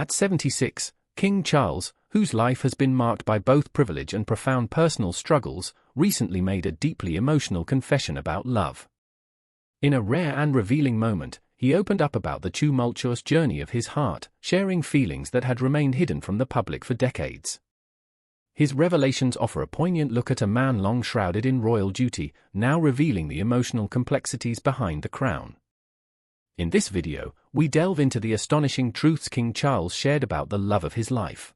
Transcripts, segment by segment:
At 76, King Charles, whose life has been marked by both privilege and profound personal struggles, recently made a deeply emotional confession about love. In a rare and revealing moment, he opened up about the tumultuous journey of his heart, sharing feelings that had remained hidden from the public for decades. His revelations offer a poignant look at a man long shrouded in royal duty, now revealing the emotional complexities behind the crown. In this video, we delve into the astonishing truths King Charles shared about the love of his life.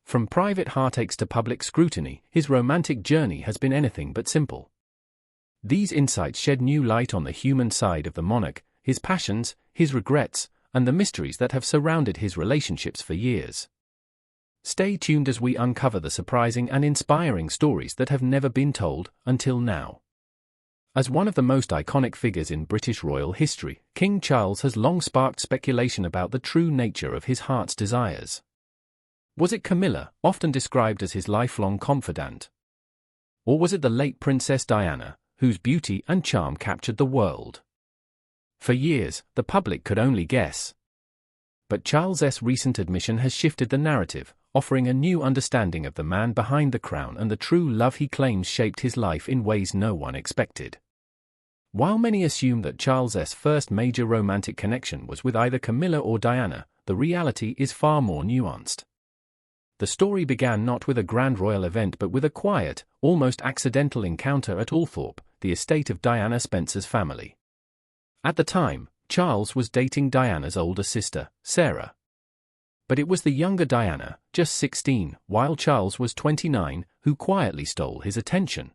From private heartaches to public scrutiny, his romantic journey has been anything but simple. These insights shed new light on the human side of the monarch, his passions, his regrets, and the mysteries that have surrounded his relationships for years. Stay tuned as we uncover the surprising and inspiring stories that have never been told until now. As one of the most iconic figures in British royal history, King Charles has long sparked speculation about the true nature of his heart's desires. Was it Camilla, often described as his lifelong confidant? Or was it the late Princess Diana, whose beauty and charm captured the world? For years, the public could only guess. But Charles's recent admission has shifted the narrative, offering a new understanding of the man behind the crown and the true love he claims shaped his life in ways no one expected. While many assume that Charles's first major romantic connection was with either Camilla or Diana, the reality is far more nuanced. The story began not with a grand royal event but with a quiet, almost accidental encounter at Althorpe, the estate of Diana Spencer's family. At the time, Charles was dating Diana's older sister, Sarah. But it was the younger Diana, just 16, while Charles was 29, who quietly stole his attention.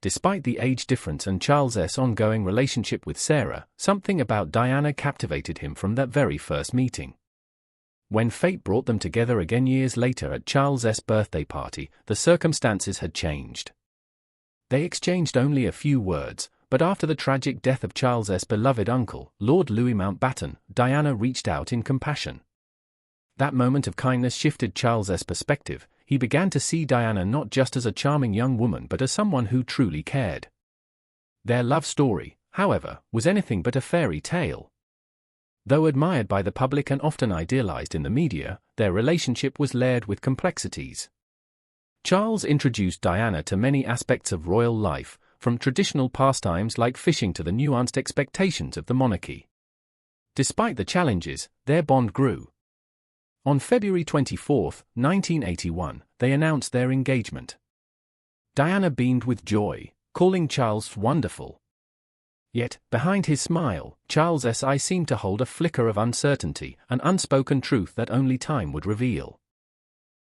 Despite the age difference and Charles's ongoing relationship with Sarah, something about Diana captivated him from that very first meeting. When fate brought them together again years later at Charles's birthday party, the circumstances had changed. They exchanged only a few words, but after the tragic death of Charles's beloved uncle, Lord Louis Mountbatten, Diana reached out in compassion. That moment of kindness shifted Charles's perspective. He began to see Diana not just as a charming young woman but as someone who truly cared. Their love story, however, was anything but a fairy tale. Though admired by the public and often idealized in the media, their relationship was layered with complexities. Charles introduced Diana to many aspects of royal life, from traditional pastimes like fishing to the nuanced expectations of the monarchy. Despite the challenges, their bond grew. On February 24, 1981, they announced their engagement. Diana beamed with joy, calling Charles wonderful. Yet, behind his smile, Charles's eyes seemed to hold a flicker of uncertainty, an unspoken truth that only time would reveal.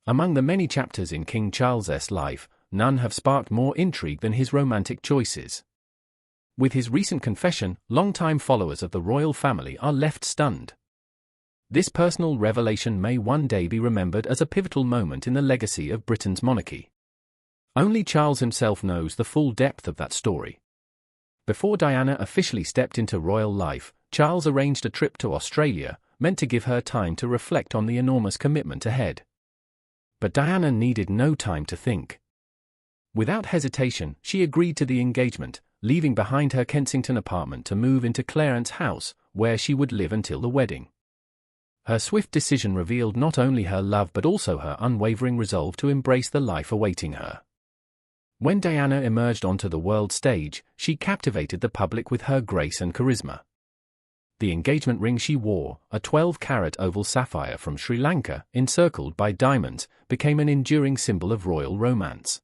Among the many chapters in King Charles's life, none have sparked more intrigue than his romantic choices. With his recent confession, longtime followers of the royal family are left stunned. This personal revelation may one day be remembered as a pivotal moment in the legacy of Britain's monarchy. Only Charles himself knows the full depth of that story. Before Diana officially stepped into royal life, Charles arranged a trip to Australia, meant to give her time to reflect on the enormous commitment ahead. But Diana needed no time to think. Without hesitation, she agreed to the engagement, leaving behind her Kensington apartment to move into Clarence House, where she would live until the wedding. Her swift decision revealed not only her love but also her unwavering resolve to embrace the life awaiting her. When Diana emerged onto the world stage, she captivated the public with her grace and charisma. The engagement ring she wore, a 12-carat oval sapphire from Sri Lanka, encircled by diamonds, became an enduring symbol of royal romance.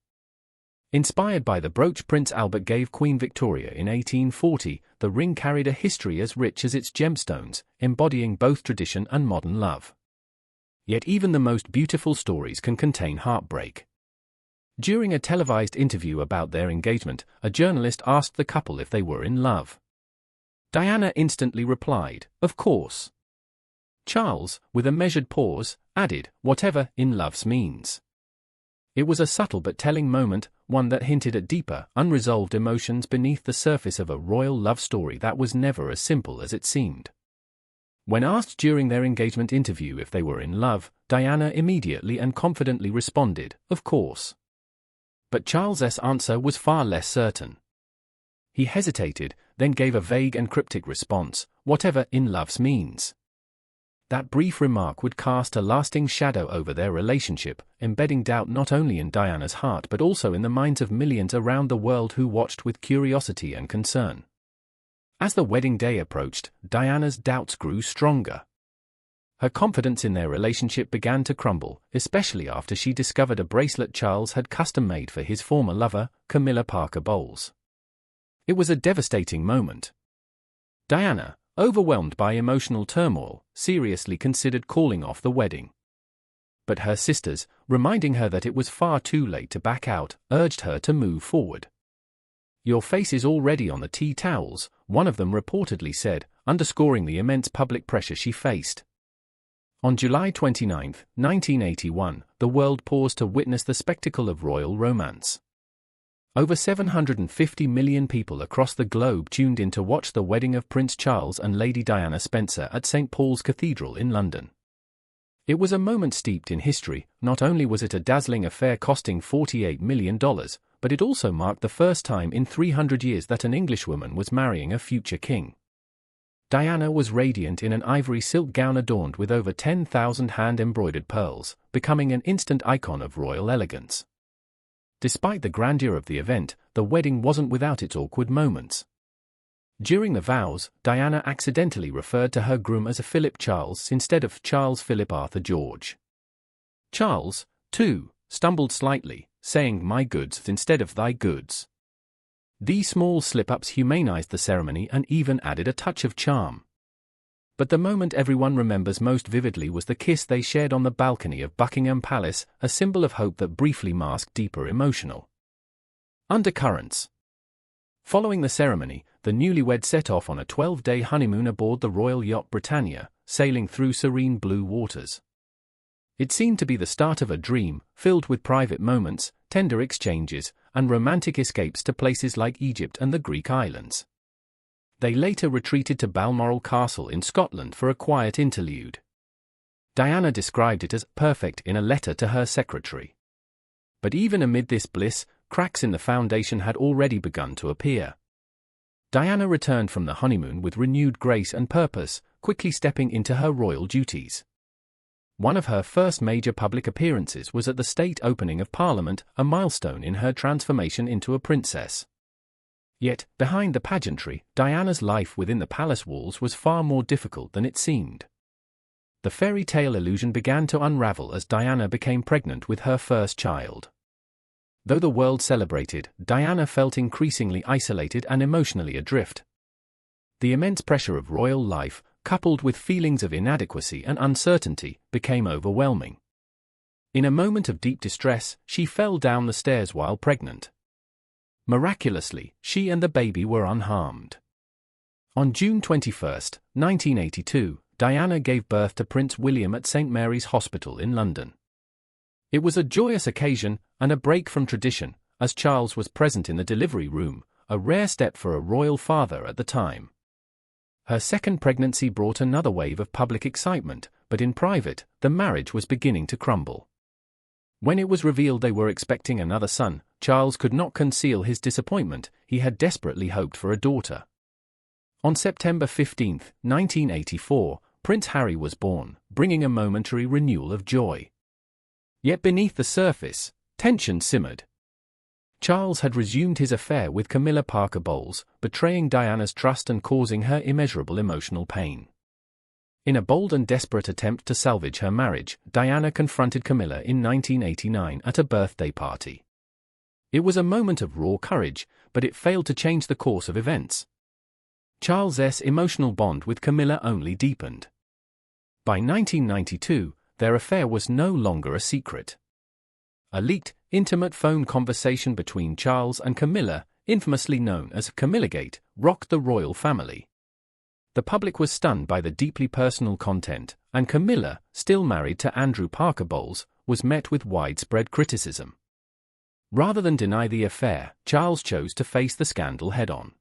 Inspired by the brooch Prince Albert gave Queen Victoria in 1840, the ring carried a history as rich as its gemstones, embodying both tradition and modern love. Yet even the most beautiful stories can contain heartbreak. During a televised interview about their engagement, a journalist asked the couple if they were in love. Diana instantly replied, "Of course." Charles, with a measured pause, added, "Whatever in love's means." It was a subtle but telling moment, one that hinted at deeper, unresolved emotions beneath the surface of a royal love story that was never as simple as it seemed. When asked during their engagement interview if they were in love, Diana immediately and confidently responded, "Of course." But Charles's answer was far less certain. He hesitated, then gave a vague and cryptic response, "Whatever in love's means." that brief remark would cast a lasting shadow over their relationship, embedding doubt not only in Diana's heart but also in the minds of millions around the world who watched with curiosity and concern. As the wedding day approached, Diana's doubts grew stronger. Her confidence in their relationship began to crumble, especially after she discovered a bracelet Charles had custom-made for his former lover, Camilla Parker Bowles. It was a devastating moment. Diana, overwhelmed by emotional turmoil, seriously considered calling off the wedding. But her sisters, reminding her that it was far too late to back out, urged her to move forward. "Your face is already on the tea towels," one of them reportedly said, underscoring the immense public pressure she faced. On July 29, 1981, the world paused to witness the spectacle of royal romance. Over 750 million people across the globe tuned in to watch the wedding of Prince Charles and Lady Diana Spencer at St. Paul's Cathedral in London. It was a moment steeped in history. Not only was it a dazzling affair costing $48 million, but it also marked the first time in 300 years that an Englishwoman was marrying a future king. Diana was radiant in an ivory silk gown adorned with over 10,000 hand-embroidered pearls, becoming an instant icon of royal elegance. Despite the grandeur of the event, the wedding wasn't without its awkward moments. During the vows, Diana accidentally referred to her groom as a Philip Charles instead of Charles Philip Arthur George. Charles, too, stumbled slightly, saying "my goods" instead of "thy goods." These small slip-ups humanized the ceremony and even added a touch of charm. But the moment everyone remembers most vividly was the kiss they shared on the balcony of Buckingham Palace, a symbol of hope that briefly masked deeper emotional undercurrents. Following the ceremony, the newlyweds set off on a 12-day honeymoon aboard the royal yacht Britannia, sailing through serene blue waters. It seemed to be the start of a dream, filled with private moments, tender exchanges, and romantic escapes to places like Egypt and the Greek islands. They later retreated to Balmoral Castle in Scotland for a quiet interlude. Diana described it as perfect in a letter to her secretary. But even amid this bliss, cracks in the foundation had already begun to appear. Diana returned from the honeymoon with renewed grace and purpose, quickly stepping into her royal duties. One of her first major public appearances was at the state opening of Parliament, a milestone in her transformation into a princess. Yet, behind the pageantry, Diana's life within the palace walls was far more difficult than it seemed. The fairy tale illusion began to unravel as Diana became pregnant with her first child. Though the world celebrated, Diana felt increasingly isolated and emotionally adrift. The immense pressure of royal life, coupled with feelings of inadequacy and uncertainty, became overwhelming. In a moment of deep distress, she fell down the stairs while pregnant. Miraculously, she and the baby were unharmed. On June 21, 1982, Diana gave birth to Prince William at St. Mary's Hospital in London. It was a joyous occasion and a break from tradition, as Charles was present in the delivery room, a rare step for a royal father at the time. Her second pregnancy brought another wave of public excitement, but in private, the marriage was beginning to crumble. When it was revealed they were expecting another son, Charles could not conceal his disappointment. He had desperately hoped for a daughter. On September 15, 1984, Prince Harry was born, bringing a momentary renewal of joy. Yet beneath the surface, tension simmered. Charles had resumed his affair with Camilla Parker Bowles, betraying Diana's trust and causing her immeasurable emotional pain. In a bold and desperate attempt to salvage her marriage, Diana confronted Camilla in 1989 at a birthday party. It was a moment of raw courage, but it failed to change the course of events. Charles's emotional bond with Camilla only deepened. By 1992, their affair was no longer a secret. A leaked, intimate phone conversation between Charles and Camilla, infamously known as Camillagate, rocked the royal family. The public was stunned by the deeply personal content, and Camilla, still married to Andrew Parker Bowles, was met with widespread criticism. Rather than deny the affair, Charles chose to face the scandal head-on.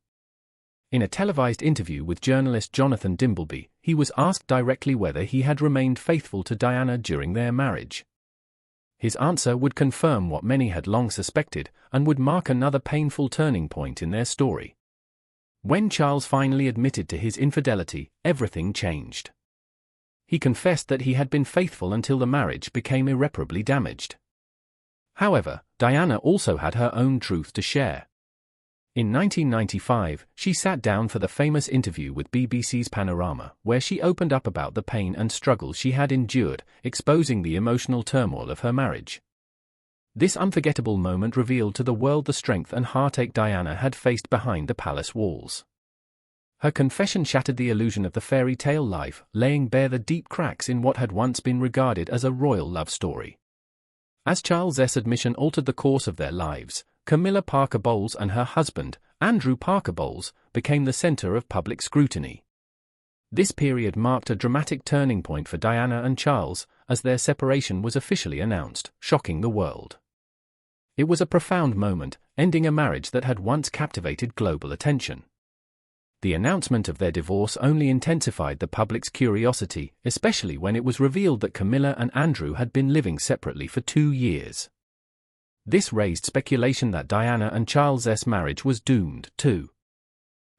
In a televised interview with journalist Jonathan Dimbleby, he was asked directly whether he had remained faithful to Diana during their marriage. His answer would confirm what many had long suspected, and would mark another painful turning point in their story. When Charles finally admitted to his infidelity, everything changed. he confessed that he had been faithful until the marriage became irreparably damaged. However, Diana also had her own truth to share. In 1995, she sat down for the famous interview with BBC's Panorama, where she opened up about the pain and struggles she had endured, exposing the emotional turmoil of her marriage. This unforgettable moment revealed to the world the strength and heartache Diana had faced behind the palace walls. Her confession shattered the illusion of the fairy tale life, laying bare the deep cracks in what had once been regarded as a royal love story. As Charles's admission altered the course of their lives, Camilla Parker Bowles and her husband, Andrew Parker Bowles, became the center of public scrutiny. This period marked a dramatic turning point for Diana and Charles, as their separation was officially announced, shocking the world. It was a profound moment, ending a marriage that had once captivated global attention. The announcement of their divorce only intensified the public's curiosity, especially when it was revealed that Camilla and Andrew had been living separately for 2 years. This raised speculation that Diana and Charles's marriage was doomed, too.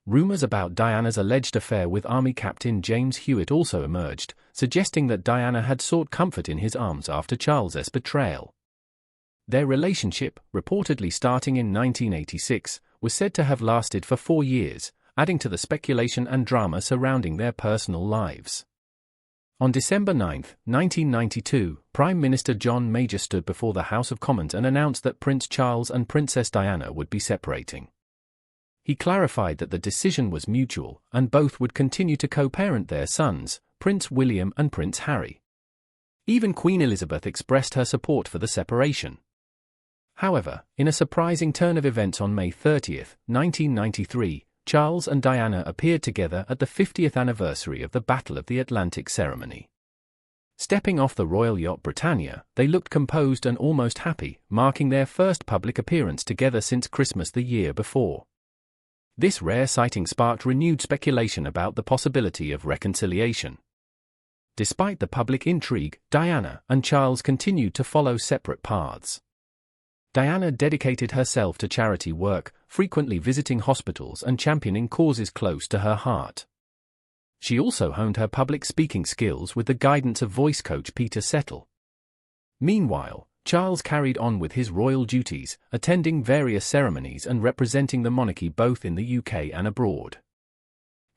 Rumors about Diana's alleged affair with Army Captain James Hewitt also emerged, suggesting that Diana had sought comfort in his arms after Charles's betrayal. Their relationship, reportedly starting in 1986, was said to have lasted for 4 years, adding to the speculation and drama surrounding their personal lives. On December 9, 1992, Prime Minister John Major stood before the House of Commons and announced that Prince Charles and Princess Diana would be separating. He clarified that the decision was mutual, and both would continue to co-parent their sons, Prince William and Prince Harry. Even Queen Elizabeth expressed her support for the separation. However, in a surprising turn of events on May 30, 1993, Charles and Diana appeared together at the 50th anniversary of the Battle of the Atlantic ceremony. Stepping off the royal yacht Britannia, they looked composed and almost happy, marking their first public appearance together since Christmas the year before. This rare sighting sparked renewed speculation about the possibility of reconciliation. Despite the public intrigue, Diana and Charles continued to follow separate paths. Diana dedicated herself to charity work, frequently visiting hospitals and championing causes close to her heart. She also honed her public speaking skills with the guidance of voice coach Peter Settle. Meanwhile, Charles carried on with his royal duties, attending various ceremonies and representing the monarchy both in the UK and abroad.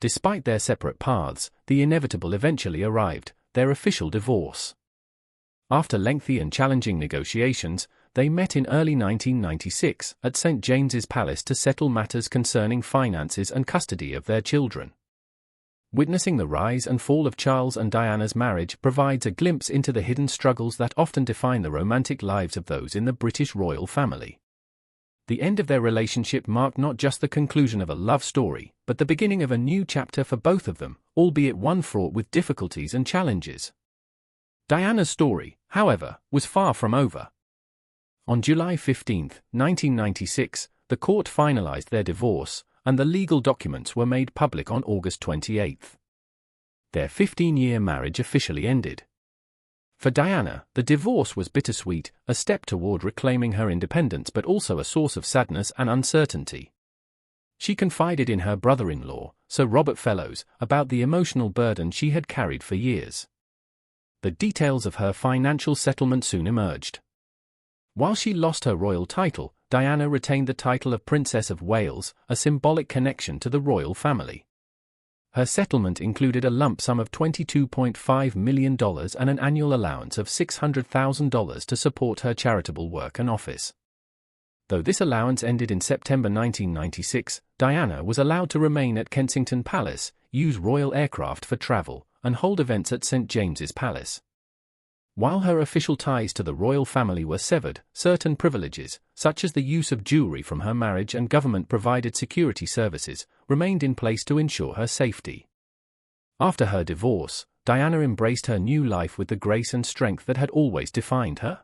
Despite their separate paths, the inevitable eventually arrived: their official divorce. After lengthy and challenging negotiations, they met in early 1996 at St. James's Palace to settle matters concerning finances and custody of their children. Witnessing the rise and fall of Charles and Diana's marriage provides a glimpse into the hidden struggles that often define the romantic lives of those in the British royal family. The end of their relationship marked not just the conclusion of a love story, but the beginning of a new chapter for both of them, albeit one fraught with difficulties and challenges. Diana's story, however, was far from over. On July 15, 1996, the court finalized their divorce, and the legal documents were made public on August 28. Their 15-year marriage officially ended. For Diana, the divorce was bittersweet, a step toward reclaiming her independence but also a source of sadness and uncertainty. She confided in her brother-in-law, Sir Robert Fellows, about the emotional burden she had carried for years. The details of her financial settlement soon emerged. While she lost her royal title, Diana retained the title of Princess of Wales, a symbolic connection to the royal family. Her settlement included a lump sum of $22.5 million and an annual allowance of $600,000 to support her charitable work and office. Though this allowance ended in September 1996, Diana was allowed to remain at Kensington Palace, use royal aircraft for travel, and hold events at St. James's Palace. While her official ties to the royal family were severed, certain privileges, such as the use of jewelry from her marriage and government-provided security services, remained in place to ensure her safety. After her divorce, Diana embraced her new life with the grace and strength that had always defined her.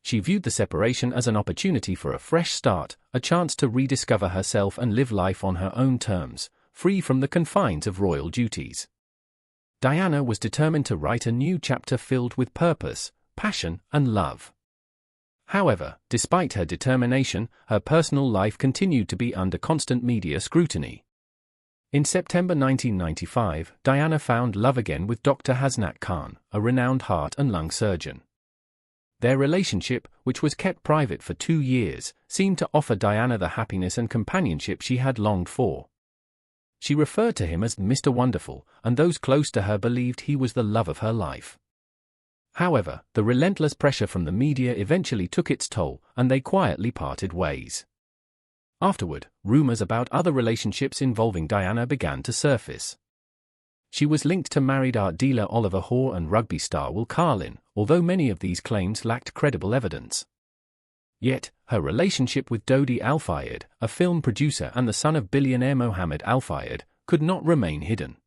She viewed the separation as an opportunity for a fresh start, a chance to rediscover herself and live life on her own terms, free from the confines of royal duties. Diana was determined to write a new chapter filled with purpose, passion, and love. However, despite her determination, her personal life continued to be under constant media scrutiny. In September 1995, Diana found love again with Dr. Hasnat Khan, a renowned heart and lung surgeon. Their relationship, which was kept private for 2 years, seemed to offer Diana the happiness and companionship she had longed for. She referred to him as Mr. Wonderful, and those close to her believed he was the love of her life. However, the relentless pressure from the media eventually took its toll, and they quietly parted ways. Afterward, rumors about other relationships involving Diana began to surface. She was linked to married art dealer Oliver Hoare and rugby star Will Carlin, although many of these claims lacked credible evidence. Yet, her relationship with Dodi Al-Fayed, a film producer and the son of billionaire Mohammed Al-Fayed, could not remain hidden.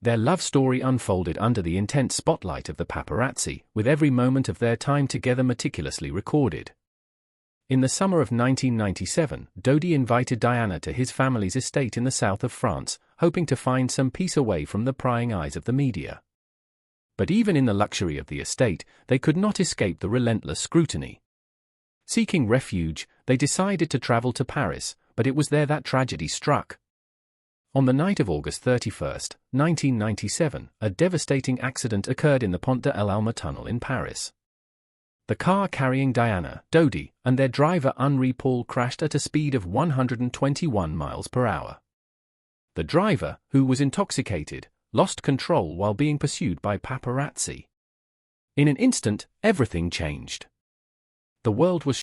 Their love story unfolded under the intense spotlight of the paparazzi, with every moment of their time together meticulously recorded. In the summer of 1997, Dodi invited Diana to his family's estate in the south of France, hoping to find some peace away from the prying eyes of the media. But even in the luxury of the estate, they could not escape the relentless scrutiny. Seeking refuge, they decided to travel to Paris, but it was there that tragedy struck. On the night of August 31, 1997, a devastating accident occurred in the Pont de l'Alma tunnel in Paris. The car carrying Diana, Dodi, and their driver Henri Paul crashed at a speed of 121 miles per hour. The driver, who was intoxicated, lost control while being pursued by paparazzi. In an instant, everything changed. The world was